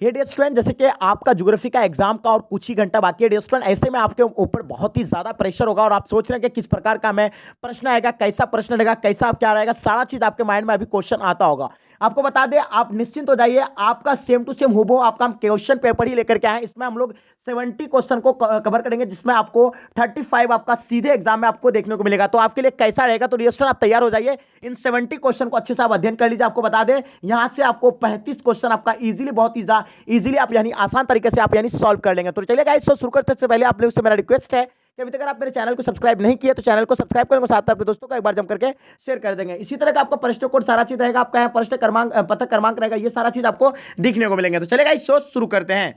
ये dear student, जैसे कि आपका ज्योग्राफी का एग्जाम का और कुछ ही घंटा बाकी है डियर स्टूडेंट, ऐसे में आपके ऊपर बहुत ही ज्यादा प्रेशर होगा और आप सोच रहे हैं कि किस प्रकार का मैं प्रश्न आएगा, कैसा प्रश्न रहेगा, कैसा क्या रहेगा, सारा चीज आपके माइंड में अभी क्वेश्चन आता होगा। आपको बता दें, आप निश्चिंत हो जाइए, आपका सेम टू सेम हूबहू आपका हम क्वेश्चन पेपर ही लेकर के आए हैं। इसमें हम लोग 70 क्वेश्चन को कवर करेंगे, जिसमें आपको 35 आपका सीधे एग्जाम में आपको देखने को मिलेगा। तो आपके लिए कैसा रहेगा, तो डियर स्टूडेंट आप तैयार हो जाइए, इन 70 क्वेश्चन को अच्छे से आप अध्ययन कर लीजिए। आपको बता दें, यहां से आपको 35 क्वेश्चन आपका इजीली, बहुत ही इजीली आप यानी आसान तरीके से आप यानी सॉल्व कर लेंगे। तो चलिए गाइस, शुरू करते से पहले आप लोगों से मेरा रिक्वेस्ट है कि अभी तक अगर आप मेरे चैनल को सब्सक्राइब नहीं किया तो चैनल को सब्सक्राइब करेंगे, साथ अपने दोस्तों को एक बार जम करके शेयर कर देंगे। इसी तरह का आपका प्रश्न कोड सारा चीज रहेगा, आपका प्रश्न क्रमांक, पत्र क्रमांक रहेगा, ये सारा चीज आपको दिखने को मिलेंगे। तो चलेगा इस शो शुरू करते हैं।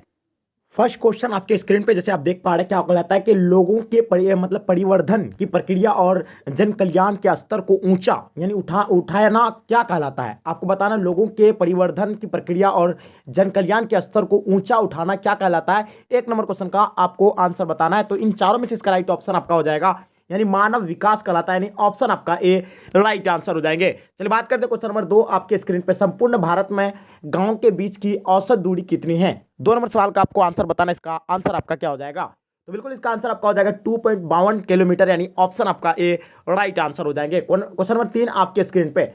फर्स्ट क्वेश्चन आपके स्क्रीन पे जैसे आप देख पा रहे हैं, क्या कहलाता है कि लोगों के मतलब परिवर्धन की प्रक्रिया और जन कल्याण के स्तर को ऊंचा यानी उठाना क्या कहलाता है। आपको बताना, लोगों के परिवर्धन की प्रक्रिया और जन कल्याण के स्तर को ऊंचा उठाना क्या कहलाता है। एक नंबर क्वेश्चन का आपको आंसर बताना है। तो इन चारों में से इसका राइट ऑप्शन आपका हो जाएगा, यानी मानव विकास कहलाता है, यानी ऑप्शन आपका ए राइट आंसर हो जाएंगे। चलिए बात करते हैं क्वेश्चन नंबर 2 आपके स्क्रीन पे। संपूर्ण भारत में गांव के बीच की औसत दूरी कितनी है। 2 नंबर सवाल का आपको आंसर बताना, इसका आंसर आपका क्या हो जाएगा। तो बिल्कुल इसका आंसर आपका हो जाएगा 2.52 किलोमीटर, यानी ऑप्शन आपका ए राइट आंसर हो जाएंगे। क्वेश्चन नंबर 3 आपके स्क्रीन पे।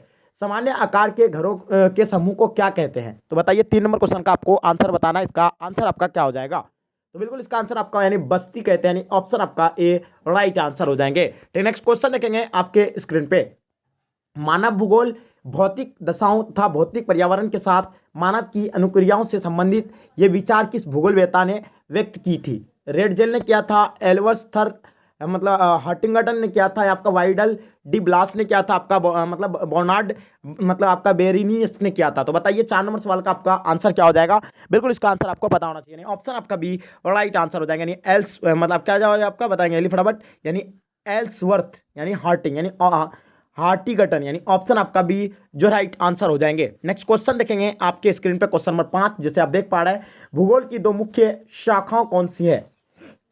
सामान्य आकार के घरों के समूह को क्या कहते हैं। तो बताइए, 3 नंबर क्वेश्चन का आपको आंसर बताना, इसका आंसर आपका क्या हो जाएगा। तो बिल्कुल इसका आंसर आपका यानी बस्ती कहते हैं, यानी ऑप्शन आपका ए राइट आंसर हो जाएंगे। नेक्स्ट क्वेश्चन देखेंगे आपके स्क्रीन पे। मानव भूगोल भौतिक दशाओं तथा भौतिक पर्यावरण के साथ मानव की अनुक्रियाओं से संबंधित ये विचार किस भूगोलवेत्ता ने व्यक्त की थी। रेडजेल ने किया था, एल्वर्स थर मतलब हर्टिंगटन ने किया था, आपका वाइडल डी ब्लास ने किया था, आपका मतलब बर्नार्ड मतलब आपका बेरिनियस ने किया था। तो बताइए 4 नंबर सवाल का आपका आंसर क्या हो जाएगा। बिल्कुल इसका आंसर आपको पता होना चाहिए, ऑप्शन आपका बी राइट आंसर हो जाएगा, यानी एल्स मतलब क्या जाएगा आपका बताएंगे फटाफट, यानी एल्सवर्थ यानी हार्टिंग यानी हार्टिगटन, यानी ऑप्शन आपका बी जो राइट आंसर हो जाएंगे। नेक्स्ट क्वेश्चन देखेंगे आपके स्क्रीन पे। क्वेश्चन नंबर 5 जैसे आप देख पा रहे हैं, भूगोल की 2 मुख्य शाखाओं कौन सी है,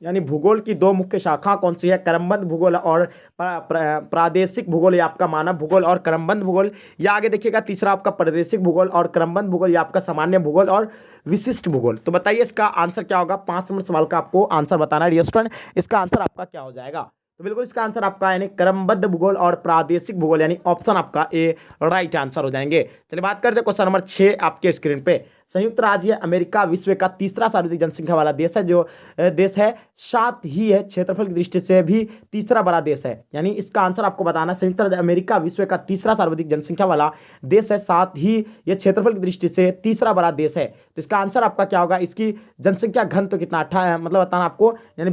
यानी भूगोल की 2 मुख्य शाखा कौन सी है। क्रमबद्ध भूगोल और प्रादेशिक भूगोल, या आपका मानव भूगोल और क्रमबद्ध भूगोल, या आगे देखिएगा तीसरा आपका प्रादेशिक भूगोल और क्रमबद्ध भूगोल, या आपका सामान्य भूगोल और विशिष्ट भूगोल। तो बताइए इसका आंसर क्या होगा। 5 नंबर सवाल का आपको आंसर बताना है स्टूडेंट, इसका आंसर आपका क्या हो जाएगा। तो बिल्कुल इसका आंसर आपका यानी क्रमबद्ध भूगोल और प्रादेशिक भूगोल, यानी ऑप्शन आपका ए राइट आंसर हो जाएंगे। चलिए बात करते हैं क्वेश्चन नंबर 6 आपके स्क्रीन पे। संयुक्त राज्य अमेरिका विश्व का तीसरा सर्वाधिक जनसंख्या वाला देश है, जो देश है, साथ ही है क्षेत्रफल की दृष्टि से भी तीसरा बड़ा देश है, यानी इसका आंसर आपको बताना। संयुक्त राज्य अमेरिका विश्व का तीसरा सर्वाधिक जनसंख्या वाला देश है, साथ ही यह क्षेत्रफल की दृष्टि से तीसरा बड़ा देश है। तो इसका आंसर आपका क्या होगा। इसकी जनसंख्या घन तो कितना मतलब बताना आपको, यानी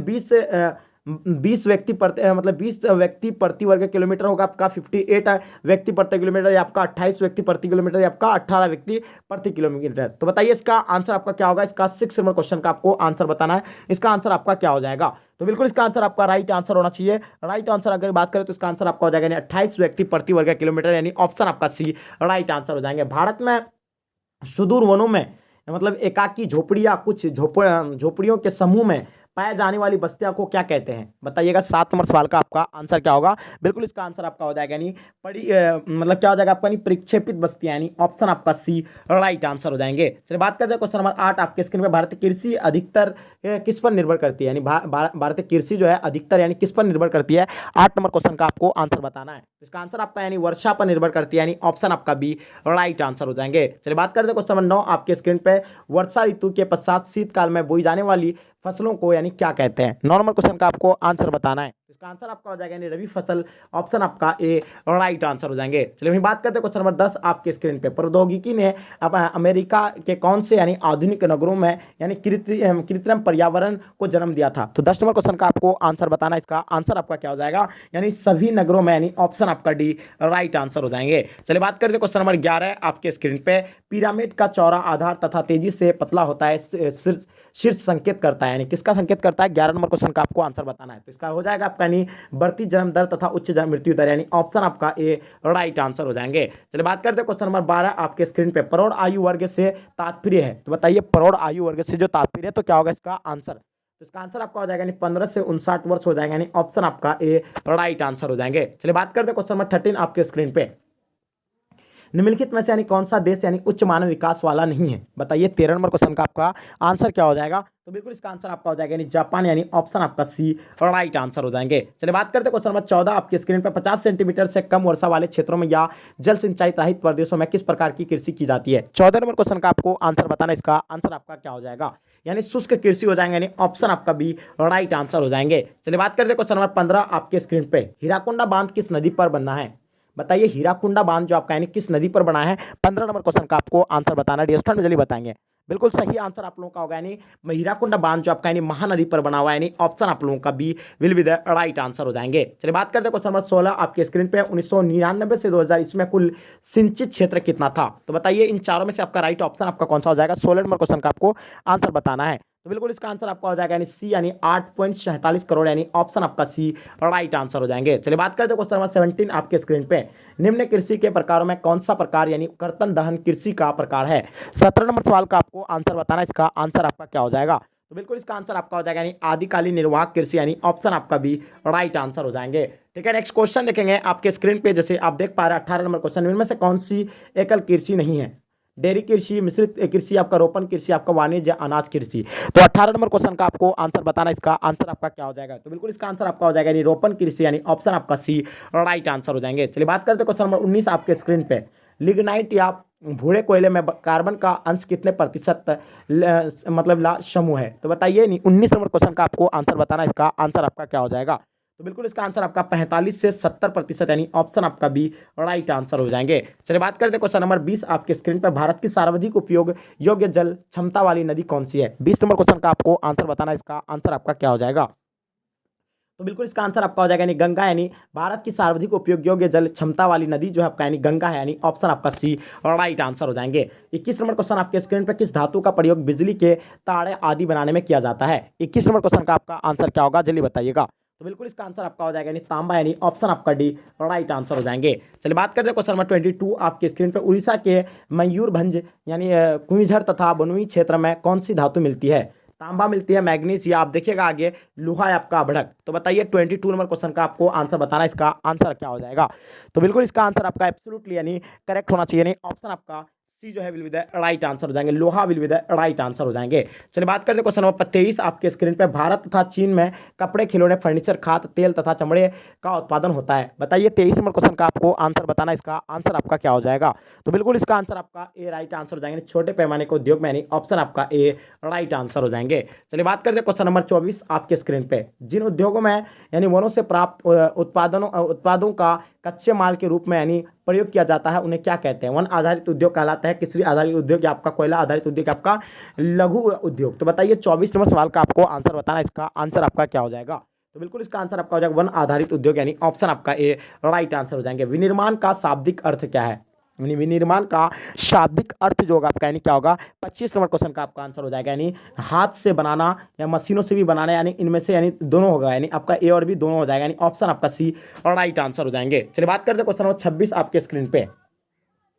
20 व्यक्ति मतलब 20 व्यक्ति प्रति वर्ग किलोमीटर होगा आपका, 58 व्यक्ति प्रति किलोमीटर, या आपका 28 व्यक्ति प्रति किलोमीटर, या आपका 18 व्यक्ति प्रति किलोमीटर। तो बताइए इसका आंसर आपका क्या होगा। इसका 6 नंबर क्वेश्चन का आपको आंसर बताना है, इसका आंसर आपका क्या हो जाएगा। तो बिल्कुल इसका आंसर आपका राइट आंसर होना चाहिए। राइट आंसर अगर बात करें तो इसका आंसर आपका हो जाएगा 28 व्यक्ति प्रति वर्ग किलोमीटर, यानी ऑप्शन आपका सी राइट आंसर हो जाएंगे। भारत में सुदूर वनों में मतलब एकाकी झोपड़ियां, कुछ झोपड़ियों के समूह में पाए जाने वाली बस्तियों को क्या कहते हैं। बताइएगा 7 नंबर सवाल का आपका आंसर क्या होगा। बिल्कुल इसका आंसर आपका हो जाएगा, यानी मतलब क्या हो जाएगा आपका, नहीं प्रक्षेपित बस्तियां, यानी ऑप्शन आपका सी राइट आंसर हो जाएंगे। चलिए बात करते हैं क्वेश्चन नंबर 8 आपके स्क्रीन में। भारतीय कृषि अधिकतर किस पर निर्भर करती है, यानी भारतीय कृषि जो है अधिकतर यानी किस पर निर्भर करती है। 8 नंबर क्वेश्चन का आपको आंसर बताना है, इसका आंसर आपका यानी वर्षा पर निर्भर करती है, यानी ऑप्शन आपका बी राइट आंसर हो जाएंगे। चलिए बात करते हैं क्वेश्चन नंबर 9 आपके स्क्रीन पे। वर्षा ऋतु के पश्चात शीतकाल में बोई जाने वाली फसलों को यानी क्या कहते हैं। 9 नंबर क्वेश्चन का आपको आंसर बताना है, इसका आंसर आपका हो जाएगा यानी रबी फसल, ऑप्शन आपका ए राइट आंसर हो जाएंगे। चलिए वहीं बात करते हैं क्वेश्चन नंबर 10 आपके स्क्रीन पे। प्रौद्योगिकी ने अब अमेरिका के कौन से यानी आधुनिक नगरों में यानी कृत्रिम पर्यावरण को जन्म दिया था। तो 10 नंबर क्वेश्चन का आपको आंसर बताना, इसका आंसर आपका क्या हो जाएगा, यानी सभी नगरों में, यानी ऑप्शन आपका डी राइट आंसर हो जाएंगे। चलिए बात करते हैं क्वेश्चन नंबर 11 आपके स्क्रीन पे। पिरामिड का चौड़ा आधार तथा तेजी से पतला होता है, शीर्ष संकेत करता है, यानी किसका संकेत करता है। 11 नंबर क्वेश्चन का आपको आंसर बताना है, तो इसका हो जाएगा आपका यानी बढ़ती जन्म दर तथा उच्च मृत्यु दर, यानी ऑप्शन आपका ए राइट आंसर हो जाएंगे। चलिए बात करते हैं क्वेश्चन नंबर 12 आपके स्क्रीन पे। प्रौढ़ आयु वर्ग से तात्पर्य है, तो बताइए प्रौढ़ आयु वर्ग से जो तात्पर्य है तो क्या होगा इसका आंसर। तो इसका आंसर आपका हो जाएगा यानी 15 से 59 वर्ष हो जाएगा, यानी ऑप्शन आपका ए राइट आंसर हो जाएंगे। चलिए बात करते हैं क्वेश्चन नंबर 13 आपके स्क्रीन पे। निम्नलिखित में से यानी कौन सा देश यानी उच्च मानव विकास वाला नहीं है? बताइए 13 नंबर क्वेश्चन का आपका आंसर क्या हो जाएगा? तो बिल्कुल इसका आंसर आपका हो जाएगा यानी जापान, यानी ऑप्शन आपका सी राइट आंसर हो जाएंगे। चलिए बात करते हैं क्वेश्चन नंबर 14 आपकी स्क्रीन पर। 50 सेंटीमीटर से कम वर्षा वाले क्षेत्रों में या जल सिंचाई रहित प्रदेशों में किस प्रकार की कृषि की जाती है? 14 नंबर क्वेश्चन का आपको आंसर बताना, इसका आंसर आपका क्या हो जाएगा? यानी शुष्क कृषि हो जाएंगे, यानी ऑप्शन आपका बी राइट आंसर हो जाएंगे। चलिए बात करते हैं क्वेश्चन नंबर 15 आपके स्क्रीन पे। हीराकुंडा बांध किस नदी पर बना है? बताइए हीराकुंडा बांध जो आपका यानी किस नदी पर बना है? 15 नंबर क्वेश्चन का आपको आंसर बताना है, डियर स्टूडेंट जल्दी बताएंगे। बिल्कुल सही आंसर आप लोगों का होगा, यानी हीराकुंडा बांध जो आपका यानी महानदी पर बना हुआ है, यानी ऑप्शन आप लोगों का B will be the right answer हो जाएंगे। चलिए बात करते हैं क्वेश्चन नंबर 16 आपके स्क्रीन पे। 1999 से 2000 इसमें कुल सिंचित क्षेत्र कितना था? तो बताइए इन चारों में से आपका राइट ऑप्शन आपका कौन सा हो जाएगा? 16 नंबर क्वेश्चन का आपको आंसर बताना है। तो बिल्कुल इसका आंसर आपका हो जाएगा यानी सी, यानी 8.47 करोड़, यानी ऑप्शन आपका सी राइट आंसर हो जाएंगे। चलिए बात करते हैं क्वेश्चन नंबर 17 आपके स्क्रीन पे। निम्न कृषि के प्रकारों में कौन सा प्रकार यानी कर्तन दहन कृषि का प्रकार है? 17 नंबर सवाल का आपको आंसर बताना, इसका आंसर आपका क्या हो जाएगा? तो बिल्कुल इसका आंसर आपका हो जाएगा यानी आदिकालीन निर्वाह कृषि, यानी ऑप्शन आपका भी राइट आंसर हो जाएंगे। ठीक है, नेक्स्ट क्वेश्चन देखेंगे आपके स्क्रीन पे। जैसे आप देख पा रहे हैं 18 नंबर क्वेश्चन, इनमें से कौन सी एकल कृषि नहीं है? डेयरी कृषि, मिश्रित कृषि, आपका रोपण कृषि, आपका वाणिज्य अनाज कृषि। तो 18 नंबर क्वेश्चन का आपको आंसर बताना, इसका आंसर आपका क्या हो जाएगा? तो बिल्कुल इसका आंसर आपका हो जाएगा यानी रोपण कृषि, यानी ऑप्शन आपका सी राइट आंसर हो जाएंगे। चलिए बात करते हैं क्वेश्चन नंबर 19 आपके स्क्रीन पे। लिग्नाइट या भूरे कोयले में कार्बन का अंश कितने प्रतिशत मतलब समूह है? तो बताइए 19 नंबर क्वेश्चन का आपको आंसर बताना, इसका आंसर आपका क्या हो जाएगा? तो बिल्कुल इसका आंसर आपका 45 से 70%, यानी ऑप्शन आपका बी राइट आंसर हो जाएंगे। चलिए बात करते हैं क्वेश्चन नंबर 20 आपके स्क्रीन पर। भारत की सर्वाधिक उपयोग योग्य जल क्षमता वाली नदी कौन सी है? 20 नंबर क्वेश्चन का आपको आंसर बताना, इसका आंसर आपका क्या हो जाएगा? तो बिल्कुल इसका आंसर आपका हो जाएगा यानी गंगा, यानी भारत की सर्वाधिक उपयोग योग्य जल क्षमता वाली नदी जो है आपका यानी गंगा है, यानी ऑप्शन आपका सी राइट आंसर हो जाएंगे। 21 नंबर क्वेश्चन आपके स्क्रीन पर। किस धातु का प्रयोग बिजली के तारे आदि बनाने में किया जाता है? 21 नंबर क्वेश्चन का आपका आंसर क्या होगा, जल्दी बताइएगा। तो बिल्कुल इसका आंसर आपका हो जाएगा यानी तांबा, यानी ऑप्शन आपका डी राइट आंसर हो जाएंगे। चलिए बात करते हैं क्वेश्चन नंबर 22 आपके स्क्रीन पर। उड़ीसा के मयूरभंज यानी कुंजर तथा बनुई क्षेत्र में कौन सी धातु मिलती है? तांबा मिलती है, मैग्नीज, या आप देखिएगा आगे लोहा है आपका अभड़क। तो बताइए 22 नंबर क्वेश्चन का आपको आंसर बताना, इसका आंसर क्या हो जाएगा? तो बिल्कुल इसका आंसर आपका एब्सोल्युटली यानी करेक्ट होना चाहिए, यानी ऑप्शन आपका सी जो है will be the right answer हो जाएंगे। लोहा will be the right answer हो जाएंगे। चलिए बात करते हैं क्वेश्चन नंबर 23 आपके स्क्रीन पे। भारत तथा चीन में कपड़े, खिलौने, फर्नीचर, खाद्य तेल तथा चमड़े का उत्पादन होता है। बताइए 23 नंबर क्वेश्चन का आपको आंसर बताना, इसका आंसर आपका क्या हो जाएगा? तो बिल्कुल इसका आंसर आपका ए राइट आंसर हो जाएंगे। छोटे पैमाने के उद्योग में, यानी ऑप्शन आपका ए राइट आंसर हो जाएंगे। चलिए बात करते हैं क्वेश्चन नंबर 24 आपके स्क्रीन पे। जिन उद्योगों में यानी वनों से प्राप्त उत्पादों का कच्चे माल के रूप में यानी प्रयोग किया जाता है, उन्हें क्या कहते हैं? वन आधारित उद्योग कहलाता है, कृषि आधारित उद्योग या आपका कोयला आधारित उद्योग, आपका लघु उद्योग। तो बताइए 24 नंबर सवाल का आपको आंसर बताना, इसका आंसर आपका क्या हो जाएगा? तो बिल्कुल इसका आंसर आपका हो जाएगा वन आधारित उद्योग, यानी ऑप्शन आपका ए राइट आंसर हो जाएंगे। विनिर्माण का शाब्दिक अर्थ क्या है? यानी विनिर्माण का शाब्दिक अर्थ जो होगा आपका यानी क्या होगा? 25 नंबर क्वेश्चन का आपका आंसर हो जाएगा यानी हाथ से बनाना या मशीनों से भी बनाना, यानी इनमें से यानी दोनों होगा, यानी आपका ए और बी दोनों हो जाएगा, यानी ऑप्शन आपका सी और राइट आंसर हो जाएंगे। चलिए बात करते हैं क्वेश्चन नंबर 26 आपके स्क्रीन पे।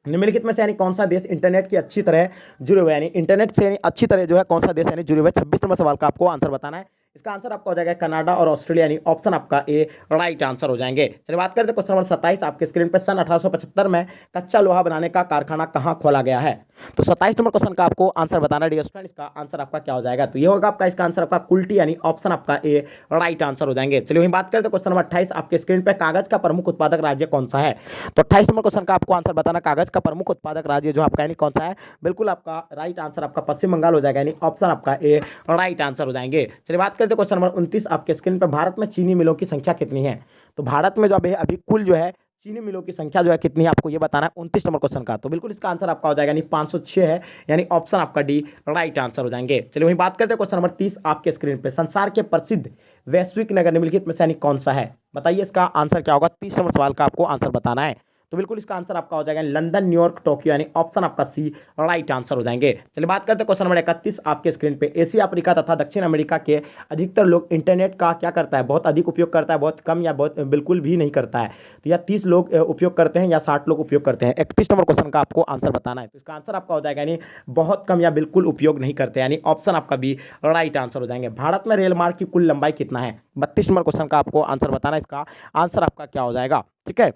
निम्नलिखित में से यानी कौन सा देश इंटरनेट की अच्छी तरह जुड़े हुए, यानी इंटरनेट से यानी अच्छी तरह जो है कौन सा देश यानी जुड़े हुए? 26 नंबर सवाल का आपको आंसर बताना है, इसका आंसर आपका हो जाएगा कनाडा और ऑस्ट्रेलिया, यानी ऑप्शन आपका ए राइट आंसर हो जाएंगे। चलिए बात करते हैं क्वेश्चन नंबर 27 आपके स्क्रीन पर। सन 1875 में कच्चा लोहा बनाने का कारखाना कहाँ खोला गया है? तो 27 नंबर क्वेश्चन का आपको आंसर बताना है डियर स्टूडेंट, इसका आंसर आपका क्या हो जाएगा? तो ये होगा आपका इसका आंसर आपका कुल्टी, यानी ऑप्शन आपका ए राइट आंसर हो जाएंगे। चलिए वहीं बात करते हैं क्वेश्चन नंबर 28 आपके स्क्रीन पर। कागज का प्रमुख उत्पादक राज्य कौन सा है? तो 28 नंबर क्वेश्चन का आपको आंसर बताना, कागज का प्रमुख उत्पादक राज्य जो आपका यानी कौन सा है? बिल्कुल आपका राइट आंसर आपका पश्चिम बंगाल हो जाएगा, यानी ऑप्शन आपका ए राइट आंसर हो जाएंगे। चलिए बात करते हैं क्वेश्चन नंबर 29 आपके स्क्रीन पर। भारत में चीनी मिलों की संख्या कितनी है? तो भारत में जो अभी कुल जो है चीनी मिलों की संख्या जो है कितनी है, आपको ये बताना है 29 नंबर क्वेश्चन का। तो बिल्कुल इसका आंसर आपका हो जाएगा यानी 506 है, यानी ऑप्शन आपका डी राइट आंसर हो जाएंगे। चलिए वहीं बात करते हैं क्वेश्चन नंबर 30 आपके स्क्रीन पे। संसार के प्रसिद्ध वैश्विक नगर निम्नलिखित में से यानी कौन सा है? बताइए इसका आंसर क्या होगा? 30 नंबर सवाल का आपको आंसर बताना है। तो बिल्कुल इसका आंसर आपका हो जाएगा लंदन, न्यूयॉर्क, टोक्यो, यानी ऑप्शन आपका सी राइट आंसर हो जाएंगे। चलिए बात करते हैं क्वेश्चन नंबर 31 आपके स्क्रीन पे। एशिया, अफ्रीका तथा दक्षिण अमेरिका के अधिकतर लोग इंटरनेट का क्या करता है? बहुत अधिक उपयोग करता है, बहुत कम, या बहुत बिल्कुल भी नहीं करता है? तो या 30 लोग उपयोग करते हैं या 60 लोग उपयोग करते हैं? 31 नंबर क्वेश्चन का आपको आंसर बताना है। तो इसका आंसर आपका हो जाएगा यानी बहुत कम या बिल्कुल उपयोग नहीं करते, यानी ऑप्शन आपका बी राइट आंसर हो जाएंगे। भारत में रेल मार्ग की कुल लंबाई कितना है? 32 नंबर क्वेश्चन का आपको आंसर बताना है, इसका आंसर आपका क्या हो जाएगा? ठीक है,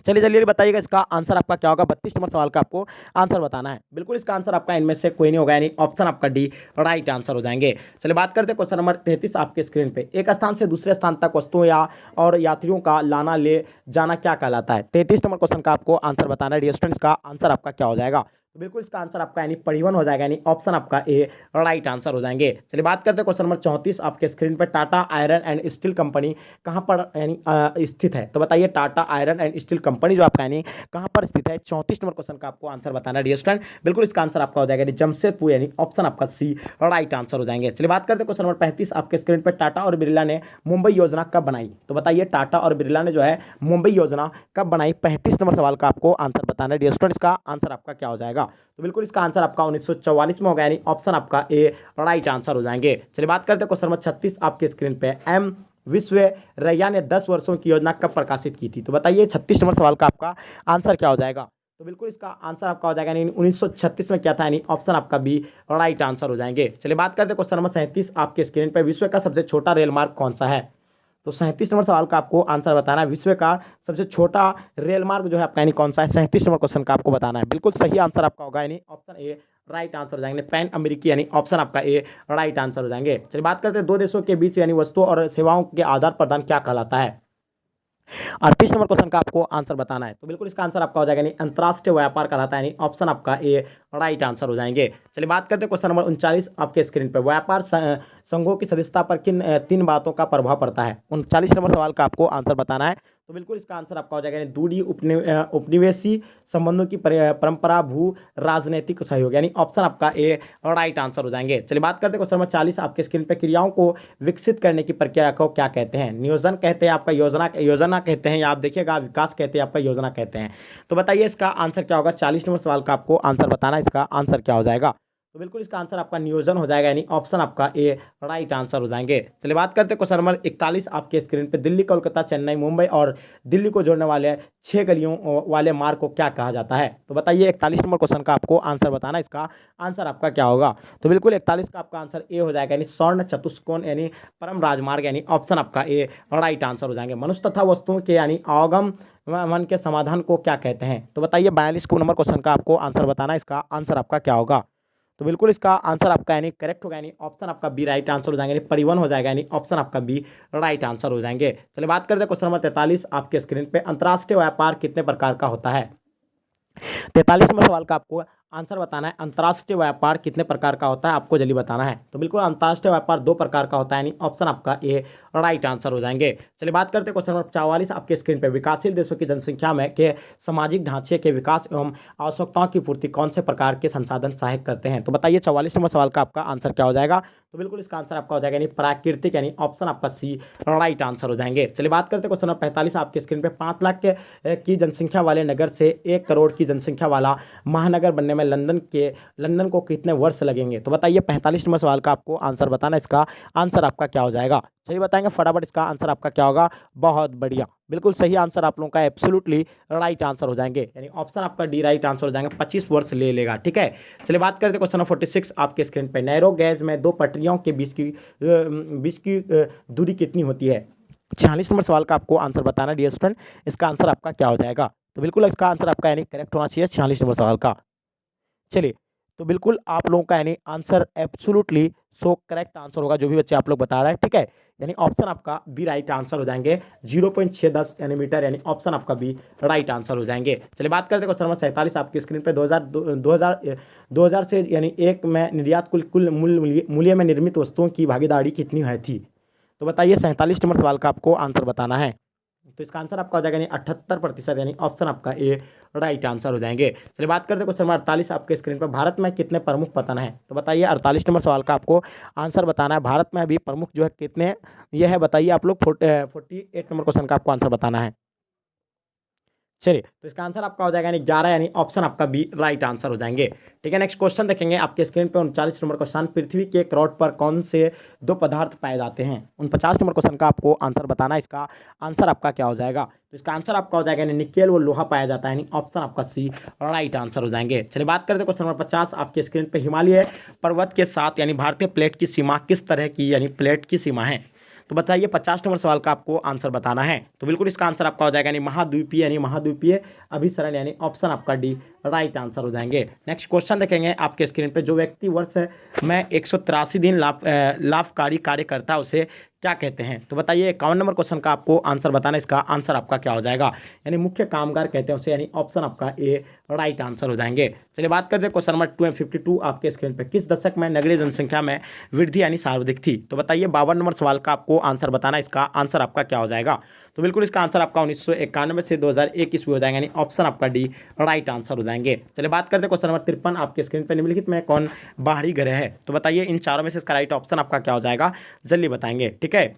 चलिए जल्दी बताइएगा इसका आंसर आपका क्या होगा। 32 नंबर सवाल का आपको आंसर बताना है। बिल्कुल इसका आंसर आपका इनमें से कोई नहीं होगा, यानी ऑप्शन आपका डी राइट आंसर हो जाएंगे। चलिए बात करते हैं क्वेश्चन नंबर 33 आपके स्क्रीन पे। एक स्थान से दूसरे स्थान तक वस्तुओं या और यात्रियों का लाना ले जाना क्या कहलाता है। 33 नंबर क्वेश्चन का आपको आंसर बताना है। डियर स्टूडेंट्स, का आंसर आपका क्या हो जाएगा। तो बिल्कुल इसका आंसर आपका यानी परिवहन हो जाएगा, यानी ऑप्शन आपका ए राइट आंसर हो जाएंगे। चलिए बात करते हैं क्वेश्चन नंबर 34 आपके स्क्रीन पर। Tata iron and steel company कहाँ पर यानी स्थित है। तो बताइए Tata iron and steel company जो आपका यानी कहाँ पर स्थित है। 34 नंबर क्वेश्चन का आपको आंसर बताना है डियर स्टूडेंट। बिल्कुल इसका आंसर आपका हो जाएगा जमशेदपुर, यानी ऑप्शन आपका सी राइट आंसर हो जाएंगे। चलिए बात करते हैं क्वेश्चन नंबर 35 आपके स्क्रीन पर। टाटा और बिरला ने मुंबई योजना कब बनाई। तो बताइए टाटा और बिरला ने जो है मुंबई योजना कब बनाई। 35 नंबर सवाल का आपको आंसर बताना है डियर स्टूडेंट। इसका आंसर आपका क्या हो जाएगा। तो बिल्कुल इसका आंसर आपका 1944 में होगा, यानी ऑप्शन आपका ए राइट आंसर हो जाएंगे। चलिए बात करते हैं क्वेश्चन नंबर 36 आपके स्क्रीन पे। एम विश्वेश्वरैया ने 10 वर्षों की योजना कब प्रकाशित की थी। तो बताइए 36 नंबर सवाल का आपका आंसर क्या हो जाएगा। तो बिल्कुल इसका आंसर आपका हो जाएगा यानी 1936 में क्या था, यानी ऑप्शन आपका बी राइट आंसर हो जाएंगे। चलिए बात करते हैं क्वेश्चन नंबर 37 आपके स्क्रीन पर। विश्व का सबसे छोटा रेल मार्ग कौन सा है। तो 37 नंबर सवाल का आपको आंसर बताना है। विश्व का सबसे छोटा रेल मार्ग जो है आपका यानी कौन सा है। 37 नंबर क्वेश्चन का आपको बताना है। बिल्कुल सही आंसर आपका होगा, यानी ऑप्शन ए राइट आंसर हो जाएंगे। पैन अमेरिकी, यानी ऑप्शन आपका ए राइट आंसर हो जाएंगे। चलिए बात करते हैं दो देशों के बीच यानी वस्तुओं और सेवाओं के आदान प्रदान क्या कहलाता है। 38 नंबर क्वेश्चन का आपको आंसर बताना है। तो बिल्कुल इसका आंसर आपका हो जाएगा यानी अंतर्राष्ट्रीय व्यापार कहलाता है, यानी ऑप्शन आपका ए राइट आंसर हो जाएंगे। चलिए बात करते हैं क्वेश्चन नंबर 39 आपके स्क्रीन पर। व्यापार संघों की सदस्यता पर किन तीन बातों का प्रभाव पड़ता है। 39 नंबर सवाल का आपको आंसर बताना है। तो बिल्कुल इसका आंसर आपका हो जाएगा यानी दूरी उपनिवेशी संबंधों की परंपरा भू राजनीतिक सहयोग, यानी ऑप्शन आपका ए राइट आंसर हो जाएंगे। चलिए बात करते हैं क्वेश्चन नंबर 40 आपके स्क्रीन पर। क्रियाओं को विकसित करने की प्रक्रिया को क्या कहते हैं। नियोजन कहते हैं आपका, योजना कहते हैं, या आप देखिएगा विकास कहते हैं आपका, योजना कहते हैं। तो बताइए इसका आंसर क्या होगा। 40 नंबर सवाल का आपको आंसर बताना है। इसका आंसर क्या हो जाएगा। तो बिल्कुल इसका आंसर आपका नियोजन हो जाएगा, यानी ऑप्शन आपका ए राइट आंसर हो जाएंगे। चलिए बात करते हैं क्वेश्चन नंबर 41 आपके स्क्रीन पे। दिल्ली कोलकाता चेन्नई मुंबई और दिल्ली को जोड़ने वाले 6 गलियों वाले मार्ग को क्या कहा जाता है। तो बताइए 41 नंबर क्वेश्चन का आपको आंसर बताना है। इसका आंसर आपका क्या होगा। तो बिल्कुल 41 का आपका आंसर ए हो जाएगा, यानी स्वर्ण चतुष्कोण यानी परम राजमार्ग, यानी ऑप्शन आपका ए राइट आंसर हो जाएंगे। मनुष्य तथा वस्तुओं के यानी आवागम मन के समाधान को क्या कहते हैं। तो बताइए 42 नंबर क्वेश्चन का आपको आंसर बताना है। इसका आंसर आपका क्या होगा। तो बिल्कुल इसका आंसर आपका यानी करेक्ट होगा, यानी ऑप्शन आपका बी राइट आंसर हो जाएंगे। यानी परिवहन हो जाएगा, यानी ऑप्शन आपका बी राइट आंसर हो जाएंगे। चलिए बात करते हैं क्वेश्चन नंबर 43 आपके स्क्रीन पे। अंतर्राष्ट्रीय व्यापार कितने प्रकार का होता है। 43 नंबर सवाल का आपको आंसर बताना है। अंतर्राष्ट्रीय व्यापार कितने प्रकार का होता है, आपको जल्दी बताना है। तो बिल्कुल अंतर्राष्ट्रीय व्यापार 2 प्रकार का होता है, यानी ऑप्शन आपका ए राइट आंसर हो जाएंगे। चलिए बात करते हैं क्वेश्चन नंबर 44 आपके स्क्रीन पर। विकासशील देशों की जनसंख्या में के सामाजिक ढांचे के विकास एवं आवश्यकताओं की पूर्ति कौन से प्रकार के संसाधन सहायक करते हैं। तो बताइए 44 नंबर सवाल का आपका आंसर क्या हो जाएगा। तो बिल्कुल इसका आंसर आपका हो जाएगा यानी प्राकृतिक, यानी ऑप्शन आपका सी राइट आंसर हो जाएंगे। चलिए बात करते हैं क्वेश्चन नंबर 45 आपके स्क्रीन पे। 5 लाख की जनसंख्या वाले नगर से 1 करोड़ की जनसंख्या वाला महानगर बनने में लंदन को कितने वर्ष लगेंगे। तो बताइए 45 नंबर सवाल का आपको आंसर बताना। इसका आंसर आपका क्या हो जाएगा। चलिए बताएंगे फटाफट इसका आंसर आपका क्या होगा। बहुत बढ़िया, बिल्कुल सही आंसर आप लोगों का एब्सोल्युटली राइट आंसर हो जाएंगे, यानी ऑप्शन आपका डी राइट आंसर हो जाएंगे। 25 वर्ष ले लेगा, ठीक है। चलिए बात करते हैं क्वेश्चन नंबर 46 आपके स्क्रीन पे। नैरो गैज में 2 पटरियों के बीच की दूरी कितनी होती है। 46 नंबर सवाल का आपको आंसर बताना डियर स्टूडेंट। इसका आंसर आपका क्या हो जाएगा। तो बिल्कुल इसका आंसर आपका यानी करेक्ट होना चाहिए 46 नंबर सवाल का। चलिए तो बिल्कुल आप लोगों का यानी answer absolutely so correct answer होगा, जो भी बच्चे आप लोग बता रहे हैं, ठीक है। यानी ऑप्शन आपका बी राइट आंसर हो जाएंगे। 0.610 यानी मीटर, यानी ऑप्शन आपका बी राइट आंसर हो जाएंगे। चलिए बात करते हैं क्वेश्चन नंबर 47 आपकी स्क्रीन पे। 2000 से यानी एक में निर्यात कुल मूल्य में निर्मित वस्तुओं की भागीदारी कितनी है थी। तो बताइए 47 नंबर सवाल का आपको आंसर बताना है। तो इसका आंसर आपका हो जाएगा यानी 78%, यानी ऑप्शन आपका ए राइट आंसर हो जाएंगे। चलिए बात करते हैं क्वेश्चन नंबर 48 आपके स्क्रीन पर। भारत में कितने प्रमुख पतन हैं। तो बताइए 48 नंबर सवाल का आपको आंसर बताना है। भारत में अभी प्रमुख जो है कितने ये है बताइए आप लोग। 48 नंबर क्वेश्चन का आपको आंसर बताना है। चलिए तो इसका आंसर आपका हो जाएगा यानी 11, यानी ऑप्शन आपका बी राइट आंसर हो जाएंगे, ठीक है। नेक्स्ट क्वेश्चन देखेंगे आपके स्क्रीन पे। 39 नंबर क्वेश्चन। पृथ्वी के क्रॉट पर कौन से 2 पदार्थ पाए जाते हैं। 49 नंबर क्वेश्चन का आपको आंसर बताना है। इसका आंसर आपका क्या हो जाएगा। तो इसका आंसर आपका हो जाएगा यानी निकेल व लोहा पाया जाता है, यानी ऑप्शन आपका सी राइट आंसर हो जाएंगे। चलिए बात करते हैं क्वेश्चन नंबर 50 आपके स्क्रीन पे। हिमालय पर्वत के साथ यानी भारतीय प्लेट की सीमा किस तरह की यानी प्लेट की सीमा है। तो तो बताइए 50 नंबर सवाल का आपको आंसर बताना है। तो बिल्कुल इसका आंसर आपका हो जाएगा यानी महाद्वीपीय, यानी महाद्वीपीय अभिसरण, यानी ऑप्शन आपका डी राइट आंसर हो जाएंगे। नेक्स्ट क्वेश्चन देखेंगे आपके स्क्रीन पे, जो व्यक्ति वर्ष में 183 दिन लाभकारी कार्य करता है उसे क्या कहते हैं? तो बताइए 51 नंबर क्वेश्चन का आपको आंसर बताना है, इसका आंसर आपका क्या हो जाएगा? यानी मुख्य कामगार कहते हैं उसे, यानी ऑप्शन आपका ए राइट आंसर हो जाएंगे। चलिए बात करते हैं क्वेश्चन नंबर 252 आपके स्क्रीन पे, किस दशक में नगरीय जनसंख्या में वृद्धि यानी सर्वाधिक थी? तो बताइए 52 नंबर सवाल का आपको आंसर बताना है, इसका आंसर आपका क्या हो जाएगा? तो बिल्कुल इसका आंसर आपका 1991 से 2001 ईस्वी हो जाएगा, यानी ऑप्शन आपका डी राइट आंसर हो जाएंगे। चलिए बात करते हैं क्वेश्चन नंबर 53 आपके स्क्रीन पर, निम्नलिखित में कौन बाहरी ग्रह है? तो बताइए इन चारों में से इसका राइट ऑप्शन आपका क्या हो जाएगा? जल्दी बताएंगे, ठीक है।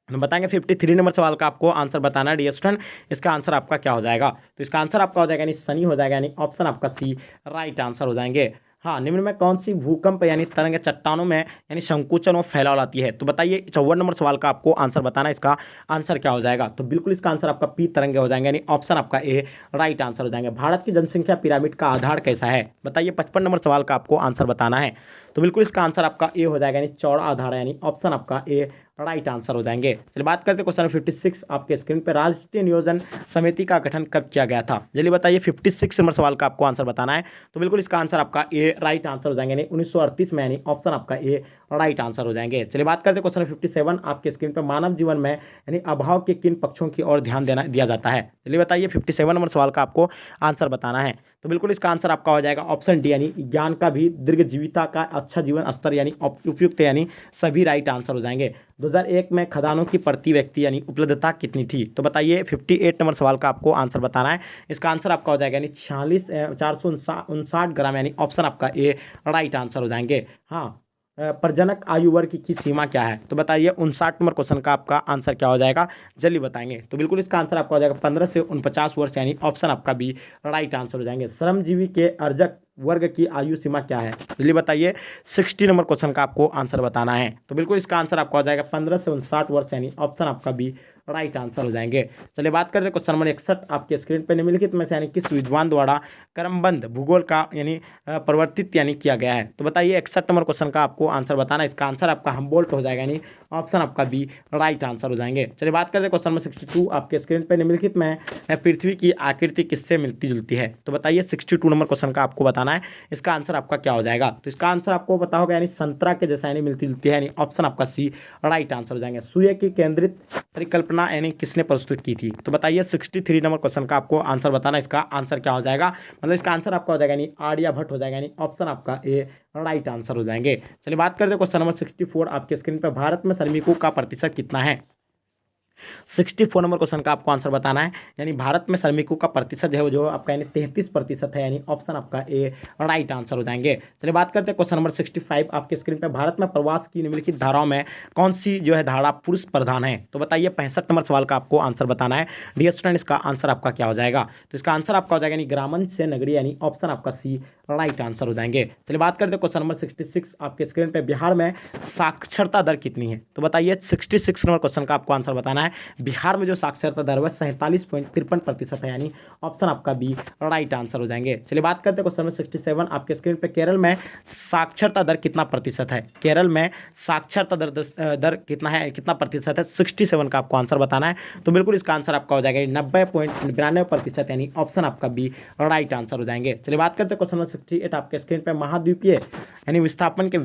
हम बताएंगे 53 नंबर सवाल का आपको आंसर बताना है डियर स्टूडेंट, इसका आंसर आपका क्या हो जाएगा? तो इसका आंसर आपका हो जाएगा यानी शनि हो जाएगा, यानी ऑप्शन आपका सी राइट आंसर हो जाएंगे। हाँ, निम्न में कौन सी भूकंप यानी तरंग चट्टानों में यानी संकुचन और फैलाव लाती है? तो बताइए 54 नंबर सवाल का आपको आंसर बताना है, इसका आंसर क्या हो जाएगा? तो बिल्कुल इसका आंसर आपका पी तरंगे हो जाएंगे, यानी ऑप्शन आपका ए राइट आंसर हो जाएंगे। भारत की जनसंख्या पिरामिड का आधार कैसा है? बताइए 55 नंबर सवाल का आपको आंसर बताना है। तो बिल्कुल इसका आंसर आपका ए हो जाएगा, यानी चौड़ा आधार है, यानी ऑप्शन आपका ए राइट आंसर हो जाएंगे। चलिए बात करते हैं क्वेश्चन 56 आपके स्क्रीन पे, राष्ट्रीय नियोजन समिति का गठन कब किया गया था? जल्दी बताइए 56 नंबर सवाल का आपको आंसर बताना है। तो बिल्कुल इसका आंसर आपका ए राइट आंसर हो जाएंगे, यानी 1938 में, यानी ऑप्शन आपका ए राइट आंसर हो जाएंगे। चलिए बात करते हैं क्वेश्चन 57 आपके स्क्रीन पर, मानव जीवन में यानी अभाव के किन पक्षों की ओर ध्यान दिया जाता है? चलिए बताइए 57 नंबर सवाल का आपको आंसर बताना है। तो बिल्कुल इसका आंसर आपका हो जाएगा ऑप्शन डी, यानी ज्ञान का भी, दीर्घ जीविता का, अच्छा जीवन स्तर यानी उपयुक्त, यानी सभी राइट आंसर हो जाएंगे। 2001 में खदानों की प्रति व्यक्ति यानी उपलब्धता कितनी थी? तो बताइए 58 नंबर सवाल का आपको आंसर बताना है, इसका आंसर आपका हो जाएगा यानी 459 ग्राम, यानी ऑप्शन आपका ए राइट आंसर हो जाएंगे। हाँ, प्रजनक आयु वर्ग की सीमा क्या है? तो बताइए 59 नंबर क्वेश्चन का आपका आंसर क्या हो जाएगा? जल्दी बताएंगे। तो बिल्कुल इसका आंसर आपका हो जाएगा 15 से 49 वर्ष, यानी ऑप्शन आपका बी राइट आंसर हो जाएंगे। श्रमजीवी के अर्जक वर्ग की आयु सीमा क्या है? जल्दी बताइए 60 नंबर क्वेश्चन का आपको आंसर बताना है। तो बिल्कुल इसका आंसर आपका हो जाएगा 15 से 59 वर्ष, यानी ऑप्शन आपका बी राइट आंसर हो जाएंगे। चलिए बात करते हैं क्वेश्चन नंबर 61 आपके स्क्रीन पर, निम्नलिखित में से यानी किस विद्वान द्वारा क्रमबद्ध भूगोल का यानी परिवर्तित यानी किया गया है? तो बताइए 61 नंबर क्वेश्चन का आपको आंसर बताना है, इसका आंसर आपका हमबोल्ट हो जाएगा, यानी ऑप्शन आपका बी राइट आंसर हो जाएंगे। चलिए बात करते हैं क्वेश्चन नंबर 62 आपके स्क्रीन पर, निम्नलिखित में पृथ्वी की आकृति किससे मिलती जुलती है? तो बताइए 62 नंबर क्वेश्चन का आपको बताना है, इसका आंसर आपका क्या हो जाएगा? तो इसका आंसर आपको पता होगा, यानी संतरा के जैसा यानी मिलती जुलती है, यानी ऑप्शन आपका सी राइट आंसर हो जाएंगे। सूर्य की केंद्रित परिकल्पना यानी किसने प्रस्तुत की थी? तो बताइए 63 नंबर क्वेश्चन का आपको आंसर बताना, इसका आंसर क्या हो जाएगा? मतलब इसका आंसर आपका हो जाएगा यानी आर्यभट्ट हो जाएगा, यानी ऑप्शन आपका ए राइट आंसर हो जाएंगे। चलिए बात करते हैं क्वेश्चन नंबर 64 आपके स्क्रीन पर, भारत में श्रमिकों का प्रतिशत कितना है? 64 नंबर क्वेश्चन का आपको आंसर बताना है, यानी भारत में श्रमिकों का प्रतिशत है वो जो आपका यानी 33% है, यानी ऑप्शन आपका ए राइट आंसर हो जाएंगे। चलिए बात करते हैं क्वेश्चन नंबर 65 आपके स्क्रीन पे, भारत में प्रवास की निम्नलिखित धाराओं में कौन सी जो है धारा पुरुष प्रधान है? तो बताइए 65 नंबर सवाल का आपको आंसर बताना है डियर स्टूडेंट, इसका आंसर आपका क्या हो जाएगा? तो इसका आंसर आपका हो जाएगा यानी ग्रामीण से नगरीय, यानी ऑप्शन आपका सी राइट आंसर हो जाएंगे। चलिए बात करते हैं क्वेश्चन नंबर 66 आपके स्क्रीन पे, बिहार में साक्षरता दर कितनी है? तो बताइए 66 नंबर क्वेश्चन का आपको आंसर बताना है, बिहार में जो साक्षरता दर है 47.53% है, यानी ऑप्शन आपका बी राइट आंसर हो जाएंगे। चलिए बात करते हैं क्वेश्चन नंबर 67 आपके स्क्रीन पे, केरल में साक्षरता दर कितना प्रतिशत है? केरल में साक्षरता दर कितना है, कितना प्रतिशत है? 67 का आपको आंसर बताना है। तो बिल्कुल इसका आंसर आपका हो जाएगा 90.92%, यानी ऑप्शन आपका बी राइट आंसर हो जाएंगे। चलिए बात करते हैं क्वेश्चन नंबर 68 आपके स्क्रीन पे, महाद्वीपीय यानी विस्थापन के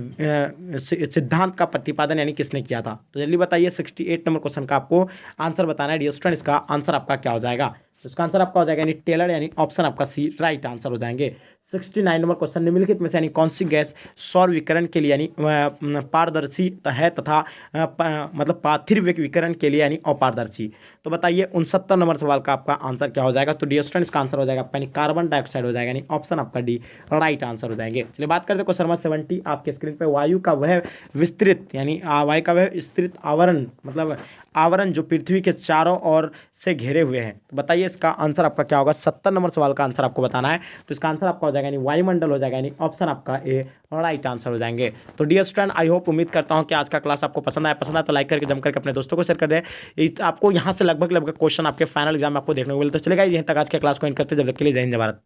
सिद्धांत का प्रतिपादन यानी किसने किया था? तो जल्दी बताइए 68 नंबर क्वेश्चन का आपको आंसर बताना है डियर स्टूडेंट, इसका आंसर आपका क्या हो जाएगा? इसका आंसर आपका हो जाएगा यानी टेलर, यानी ऑप्शन आपका सी राइट आंसर हो जाएंगे। 69 नंबर क्वेश्चन, निम्नलिखित में से यानी कौन सी गैस सौर विकिरण के लिए यानी पारदर्शी है तथा मतलब पार्थिव विकिरण के लिए यानी अपारदर्शी? तो बताइए 69 नंबर सवाल का आपका आंसर क्या हो जाएगा? तो डियर स्टूडेंट इसका आंसर हो जाएगा आपका यानी कार्बन डाइऑक्साइड हो जाएगा, यानी ऑप्शन आपका डी राइट आंसर हो जाएंगे। चलिए बात करते हैं क्वेश्चन नंबर 70 आपके स्क्रीन पर, वायु का वह विस्तृत यानी वायु का वह विस्तृत आवरण मतलब आवरण जो पृथ्वी के चारों ओर से घेरे हुए हैं, तो बताइए इसका आंसर आपका क्या होगा? 70 नंबर सवाल का आंसर आपको बताना है। तो इसका आंसर आपका हो जाएगा यानी वायुमंडल हो जाएगा, यानी ऑप्शन आपका ए राइट आंसर हो जाएंगे। तो डियर स्टूडेंट आई होप उम्मीद करता हूं कि आज का क्लास आपको पसंद आया तो लाइक करके जम करके अपने दोस्तों को शेयर कर दें। आपको यहां से लगभग क्वेश्चन आपके फाइनल एग्जाम में आपको देखने को मिलता है। चलेगा यहीं तक आज के क्लास को एंड करते, जब तक के लिए जय हिंद जय भारत।